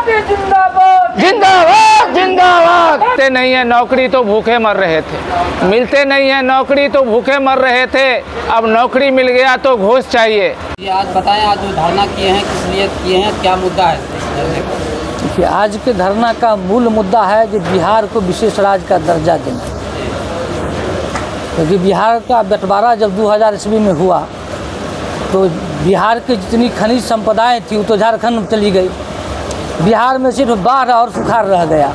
जिंदाबाद जिंदाबाद जिंदाबाद। मिलते नहीं है नौकरी तो भूखे मर रहे थे, मिलते नहीं है नौकरी तो भूखे मर रहे थे, अब नौकरी मिल गया तो घूस चाहिए। ये आज बताएं, आज जो धरना किए हैं किस लिए किए हैं, क्या मुद्दा है? देखिए, आज के धरना का मूल मुद्दा है कि बिहार को विशेष राज्य का दर्जा देना। क्योंकि बिहार का बंटवारा जब 2000 ईस्वी में हुआ तो बिहार की जितनी खनिज संपदाएं थी वो तो झारखंड में चली गई। बिहार में सिर्फ बाढ़ और सुखाड़ रह गया।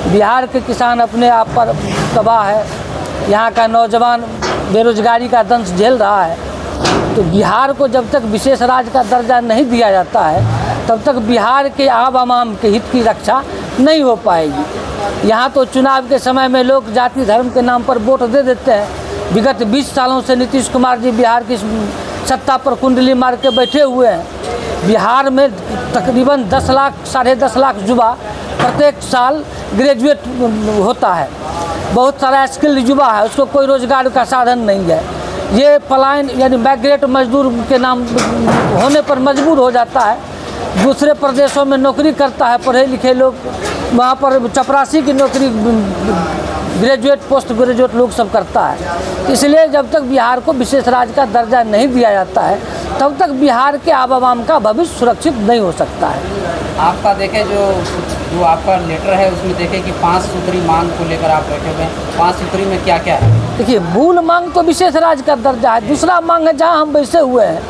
बिहार के किसान अपने आप पर तबाह है, यहाँ का नौजवान बेरोजगारी का दंश झेल रहा है। तो बिहार को जब तक विशेष राज्य का दर्जा नहीं दिया जाता है तब तक बिहार के आवाम के हित की रक्षा नहीं हो पाएगी। यहाँ तो चुनाव के समय में लोग जाति धर्म के नाम पर वोट दे देते हैं। विगत 20 सालों से नीतीश कुमार जी बिहार की सत्ता पर कुंडली मार के बैठे हुए हैं। बिहार में तकरीबन 10 लाख 10.5 लाख युवा प्रत्येक साल ग्रेजुएट होता है। बहुत सारा स्किल्ड युवा है, उसको कोई रोजगार का साधन नहीं है। ये पलायन यानी माइग्रेट मजदूर के नाम होने पर मजबूर हो जाता है, दूसरे प्रदेशों में नौकरी करता है। पढ़े लिखे लोग वहाँ पर चपरासी की नौकरी ग्रेजुएट पोस्ट ग्रेजुएट लोग सब करता है। इसलिए जब तक बिहार को विशेष राज्य का दर्जा नहीं दिया जाता है तब तक बिहार के आवाम का भविष्य सुरक्षित नहीं हो सकता है। आपका देखें जो आपका लेटर है उसमें देखें कि 5 सूत्री मांग को लेकर आप बैठे हुए हैं। 5 सूत्री में क्या क्या है? देखिए, मूल मांग तो विशेष राज्य का दर्जा है। दूसरा मांग है जहाँ हम बैठे हुए हैं,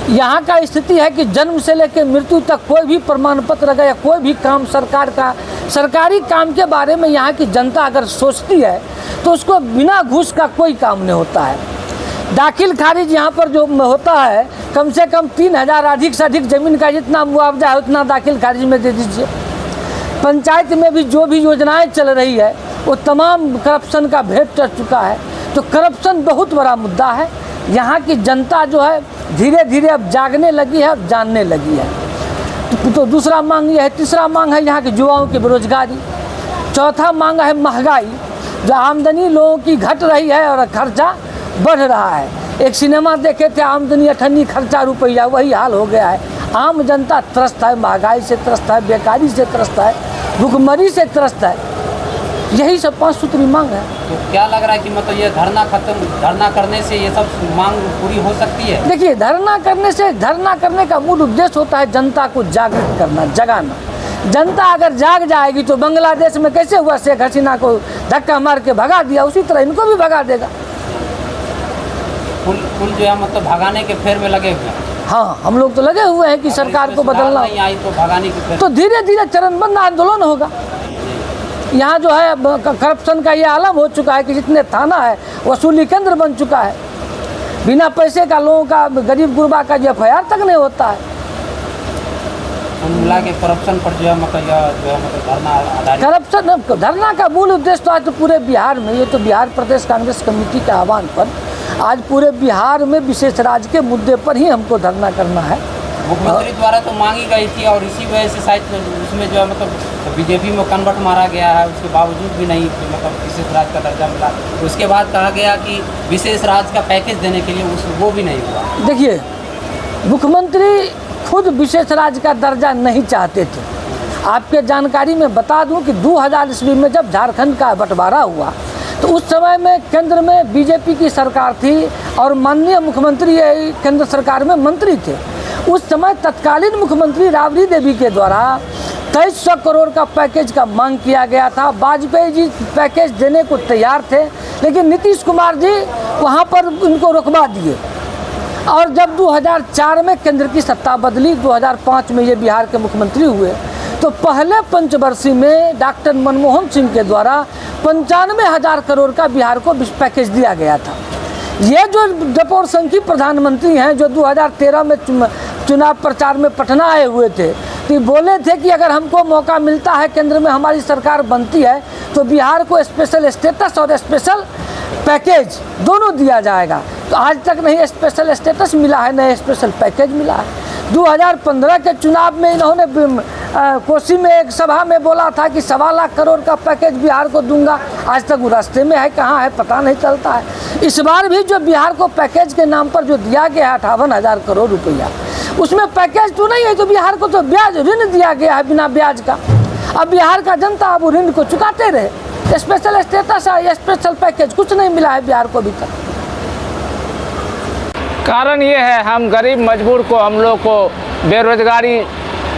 यहाँ का स्थिति है कि जन्म से लेकर मृत्यु तक कोई भी प्रमाण पत्र या कोई भी काम सरकारी काम के बारे में यहाँ की जनता अगर सोचती है तो उसको बिना घूस का कोई काम नहीं होता है। दाखिल खारिज यहाँ पर जो होता है कम से कम 3000 अधिक से अधिक ज़मीन का जितना मुआवजा है उतना दाखिल खारिज में दे दीजिए। पंचायत में भी जो भी योजनाएं चल रही है वो तमाम करप्शन का भेंट चढ़ चुका है। तो करप्शन बहुत बड़ा मुद्दा है। यहाँ की जनता जो है धीरे धीरे अब जागने लगी है, अब जानने लगी है। तो दूसरा मांग ये है। तीसरा मांग है यहाँ के युवाओं की बेरोजगारी। चौथा मांग है महंगाई, जो आमदनी लोगों की घट रही है और खर्चा बढ़ रहा है। एक सिनेमा देखे थे, आमदनी अठन्नी खर्चा रुपया, वही हाल हो गया है। आम जनता त्रस्त है, महंगाई से त्रस्त है, बेकारी से त्रस्त है, भुखमरी से त्रस्त है। यही सब 5 सूत्री मांग है। तो क्या लग रहा है कि मतलब ये धरना करने से ये सब मांग पूरी हो सकती है? देखिए, धरना करने का मूल उद्देश्य होता है जनता को जागृत करना, जगाना। जनता अगर जाग जाएगी तो बांग्लादेश में कैसे हुआ, शेख हसीना को धक्का मार के भगा दिया, उसी तरह इनको भी भगा देगा। कुल जो है मतलब भगाने के फेर में लगे हुए हैं। हाँ, हम लोग तो लगे हुए हैं कि सरकार को बदलना नहीं आई तो भगाने की फेर, तो धीरे धीरे चरणबद्ध आंदोलन होगा। यहाँ जो है करप्शन का ये आलम हो चुका है कि जितने थाना है वसूली केंद्र बन चुका है। बिना पैसे का लोगों का, गरीब गुरबा का FIR तक नहीं होता है। मिला के करप्शन पर जो है मतलब धरना का मूल उद्देश्य तो आज तो पूरे बिहार में, ये तो बिहार प्रदेश कांग्रेस कमेटी के आह्वान पर आज पूरे बिहार में विशेष राज्य के मुद्दे पर ही हमको धरना करना है। मुख्यमंत्री द्वारा तो मांगी गई थी और इसी वजह से शायद उसमें जो है मतलब बीजेपी में कन्वर्ट मारा गया है। उसके बावजूद भी नहीं मतलब विशेष राज्य का दर्जा मिला। उसके बाद कहा गया कि विशेष राज्य का पैकेज देने के लिए वो भी नहीं हुआ। देखिए, मुख्यमंत्री खुद विशेष राज्य का दर्जा नहीं चाहते थे। आपके जानकारी में बता दूं कि 2000 ईस्वी में जब झारखंड का बंटवारा हुआ तो उस समय में केंद्र में बीजेपी की सरकार थी और माननीय मुख्यमंत्री केंद्र सरकार में मंत्री थे। उस समय तत्कालीन मुख्यमंत्री राबड़ी देवी के द्वारा 2300 करोड़ का पैकेज का मांग किया गया था। वाजपेयी जी पैकेज देने को तैयार थे, लेकिन नीतीश कुमार जी वहाँ पर उनको रुकवा दिए। और जब 2004 में केंद्र की सत्ता बदली, 2005 में ये बिहार के मुख्यमंत्री हुए, तो पहले पंचवर्षीय में डॉक्टर मनमोहन सिंह के द्वारा 95,000 करोड़ का बिहार को पैकेज दिया गया था। ये जो डपोर संघी प्रधानमंत्री हैं जो 2013 में चुनाव प्रचार में पटना आए हुए थे, तो बोले थे कि अगर हमको मौका मिलता है, केंद्र में हमारी सरकार बनती है, तो बिहार को स्पेशल स्टेटस और स्पेशल पैकेज दोनों दिया जाएगा। तो आज तक नहीं स्पेशल स्टेटस मिला है, न स्पेशल पैकेज मिला है। 2015 के चुनाव में इन्होंने कोसी में एक सभा में बोला था कि 1.25 लाख करोड़ का पैकेज बिहार को दूंगा। आज तक वो रास्ते में है, कहाँ है पता नहीं चलता है। इस बार भी जो बिहार को पैकेज के नाम पर जो दिया गया है 58,000 करोड़ रुपया, उसमें पैकेज तो नहीं है कि बिहार को तो ब्याज ऋण दिया गया है बिना ब्याज का। अब बिहार का जनता अब ऋण को चुकाते रहे। स्पेशल स्टेटस है, स्पेशल पैकेज कुछ नहीं मिला है बिहार को अभी तक। कारण ये है, हम गरीब मजबूर को, हम लोग को बेरोजगारी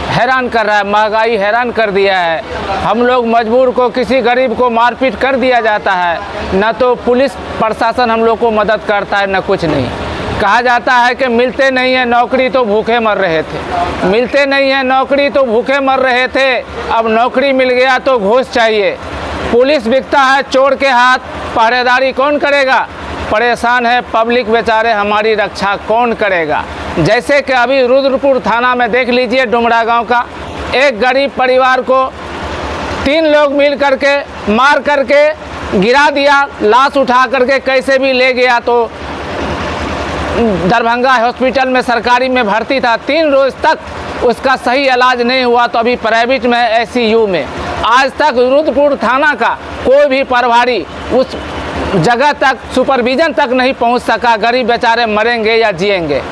हैरान कर रहा है, महंगाई हैरान कर दिया है। हम लोग मजबूर को, किसी गरीब को मारपीट कर दिया जाता है, न तो पुलिस प्रशासन हम लोग को मदद करता है, न कुछ नहीं। कहा जाता है कि मिलते नहीं है नौकरी तो भूखे मर रहे थे, मिलते नहीं है नौकरी तो भूखे मर रहे थे, अब नौकरी मिल गया तो घूस चाहिए। पुलिस बिकता है चोर के हाथ, पहरेदारी कौन करेगा? परेशान है पब्लिक बेचारे, हमारी रक्षा कौन करेगा? जैसे कि अभी रुद्रपुर थाना में देख लीजिए, डुमरा गांव का एक गरीब परिवार को 3 लोग मिल करके मार करके गिरा दिया, लाश उठा करके कैसे भी ले गया, तो दरभंगा हॉस्पिटल में सरकारी में भर्ती था। 3 रोज तक उसका सही इलाज नहीं हुआ, तो अभी प्राइवेट में ICU में। आज तक रुद्रपुर थाना का कोई भी प्रभारी उस जगह तक, सुपरविजन तक नहीं पहुंच सका। गरीब बेचारे मरेंगे या जिएंगे।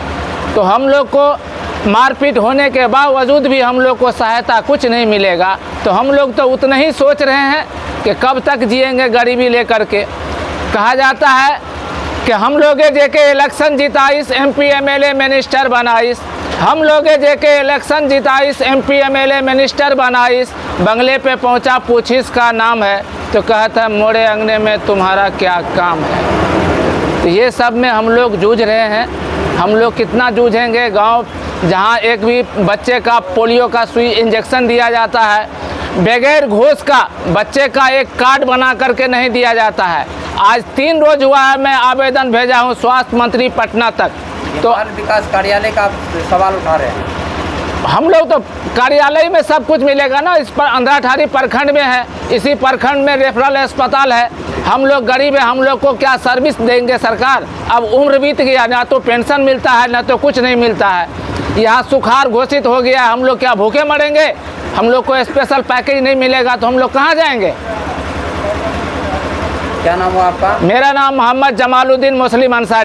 तो हम लोग को मारपीट होने के बावजूद भी हम लोग को सहायता कुछ नहीं मिलेगा। तो हम लोग तो उतना ही सोच रहे हैं कि कब तक जिएंगे गरीबी लेकर के। कहा जाता है कि हम लोगे जेके इलेक्शन जिताइस, MP MLA मिनिस्टर बनाइस, हम लोगे जेके इलेक्शन जिताइस, MP MLA मिनिस्टर बनाइस। बंगले पे पहुंचा, पूछिस का नाम है, तो कहता है मोरे अंगने में तुम्हारा क्या काम है। तो ये सब में हम लोग जूझ रहे हैं। हम लोग कितना जूझेंगे? गांव जहां एक भी बच्चे का पोलियो का सुई इंजेक्शन दिया जाता है, बगैर घूस का बच्चे का एक कार्ड बना करके नहीं दिया जाता है। आज 3 रोज हुआ है, मैं आवेदन भेजा हूं स्वास्थ्य मंत्री पटना तक। तो बाल विकास कार्यालय का सवाल उठा रहे हैं। हम लोग तो कार्यालय में सब कुछ मिलेगा ना। इस पर अंधाठारी प्रखंड में है, इसी प्रखंड में रेफरल अस्पताल है। हम लोग गरीब है, हम लोग को क्या सर्विस देंगे सरकार? अब उम्र बीत गया, ना तो पेंशन मिलता है, ना तो कुछ नहीं मिलता है। यहाँ सुखाड़ घोषित हो गया, हम लोग क्या भूखे मरेंगे? हम लोग को स्पेशल पैकेज नहीं मिलेगा तो हम लोग कहाँ जाएंगे? क्या नाम हुआ आपका? मेरा नाम मोहम्मद जमालुद्दीन मुस्लिम अंसारी।